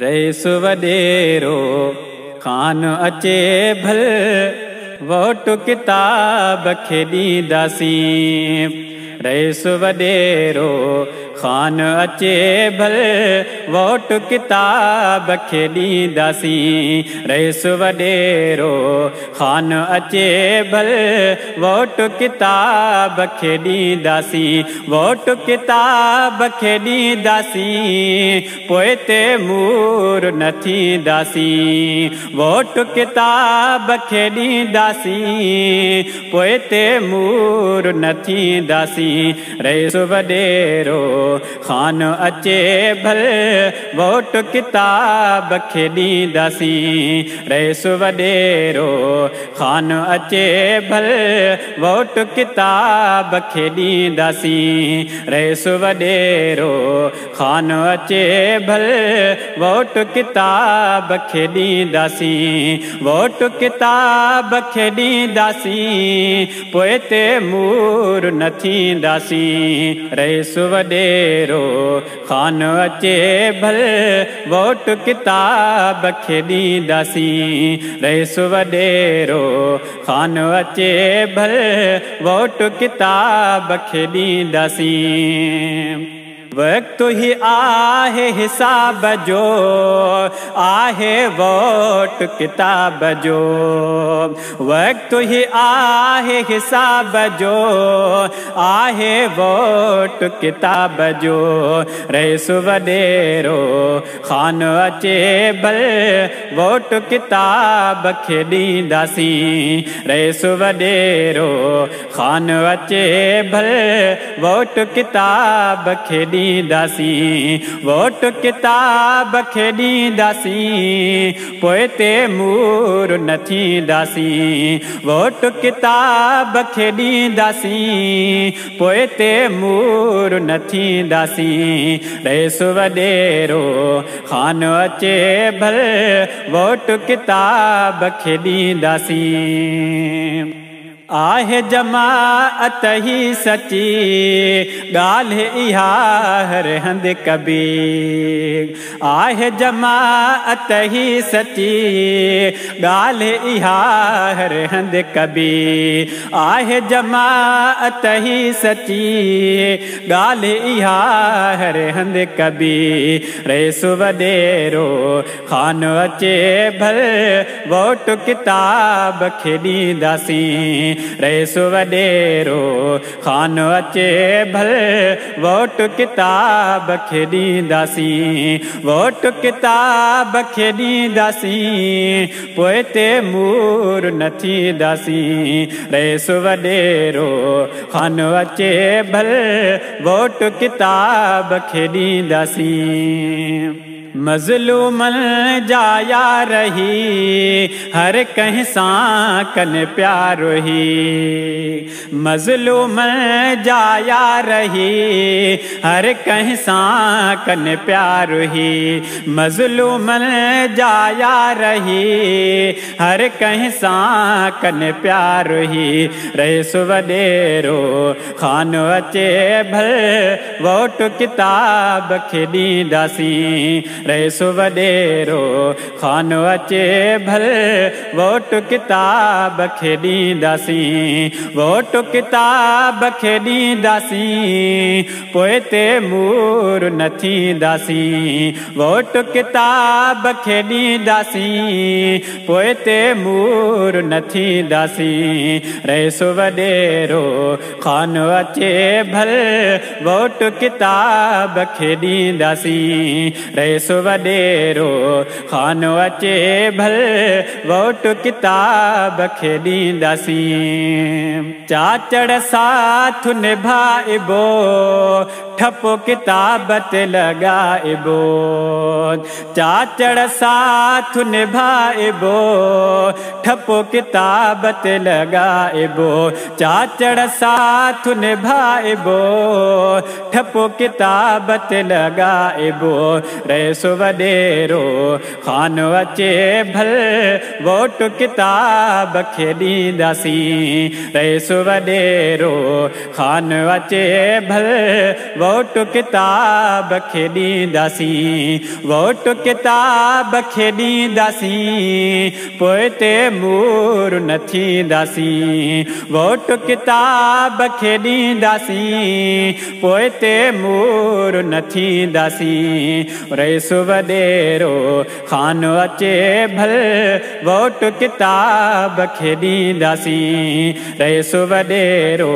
Rice वडेरो Khan अचे भल vote किताब खे ॾींदासीं। रईस वडेरो खान अचे भल वोट किताब खे ॾींदासीं। रईस वडेरो खान अचे भल वोट किताब खे ॾींदासीं। वोट किताब खे ॾींदासीं पोइ ते मूर न थींदासीं। वोट किताब खे ॾींदासीं पोइ ते मूर न थींदासीं। रईस वडेरो खान अचे भल वोट किताब खे ॾींदासीं। रईस वडेरो खान अचे भल वोट किताब खे ॾींदासीं। रईस वडेरो खान अचे भल वोट किताब खे ॾींदासीं। वोट किताब खे ॾींदासीं पोइ ते मूर न थींदासीं। रईस वडेरो खान अचे भल वोट किताब खे ॾींदासीं। रईस वडेरो खान अचे भल वोट किताब खे ॾींदासीं। वक़्तु ही आहे हिसाब जो आहे वोट किताब जो। वक़्तु ही आहे हिसाब जो आहे वोट किताब जो। रईस वडेरो खान अचे भल वोट किताब खे ॾींदासीं। रईस वडेरो खान अचे भल वोट किताब खे ॾींदासीं। वोट किताब खे ॾींदासीं पोइ ते मूर न थींदासीं। वोट किताब खे ॾींदासीं पोइ ते मूर न थींदासीं। रईस वडेरो खान अचे भल वोट किताब खे ॾींदासीं। आहे जमाअत ही सची ॻाल्हि इहा हर हंधि कबी। आहे जमाअत ही सची ॻाल्हि इहा हर हंधि कबी। आहे जमाअत ही सची ॻाल्हि इहा हर हंधि कबी। रईस वडेरो खान अचे भल वोट किताब खे ॾींदासीं। रईस वडेरो खान अचे भल वोट किताब खे ॾींदासीं। वोट किताब खे ॾींदासीं पोइ ते मूर न थींदासीं। रईस वडेरो खान अचे भल वोट किताब खे ॾींदासीं। मज़लूमनि जा यार ही हर कंहिं सां कनि प्यारो ही। मज़लूमनि जा यार ही हर कंहिं सां कनि प्यारो ही। मज़लूमनि जा यार ही हर कंहिं सां कनि प्यारो ही। रईस वडेरो खान अचे भल वोट किताब खे ॾींदासीं। रईस वडेरो खान अचे भल वोट किताब खे ॾींदासीं। वोट किताब खे ॾींदासीं पोइ ते मूर न थींदासीं। वोट किताब खे ॾींदासीं पोइ ते मूर न थींदासीं। रईस वडेरो खान अचे भल वोट किताब खे ॾींदासीं। रईस वडेरो खान अचे भल वोट किताब खे ॾींदासीं। चाचड़ साथ निभाइबो ठपो किताब ते लॻाइबो। चाचड़ साथ निभाइबो ठपो किताब ते लॻाइबो। चाचड़ साथ निभाइबो ठपो किताब ते लॻाइबो। रईस वडेरो खान अचे भल वोट किताब खे ॾींदासीं। रईस वडेरो खान अचे भल वोट किताब खे ॾींदासीं। वोट वोट किताब खे ॾींदासीं पोइ ते मूर न थींदासीं वोट किताब खे ॾींदासीं पोइ ते मूर न थींदासीं रईस वॾेरो ख़ान अचे भल वोट किताब खे ॾींदासीं रईस वॾेरो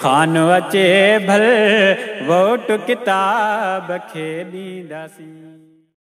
ख़ान अचे भल वोट किताब खे ॾींदासीं।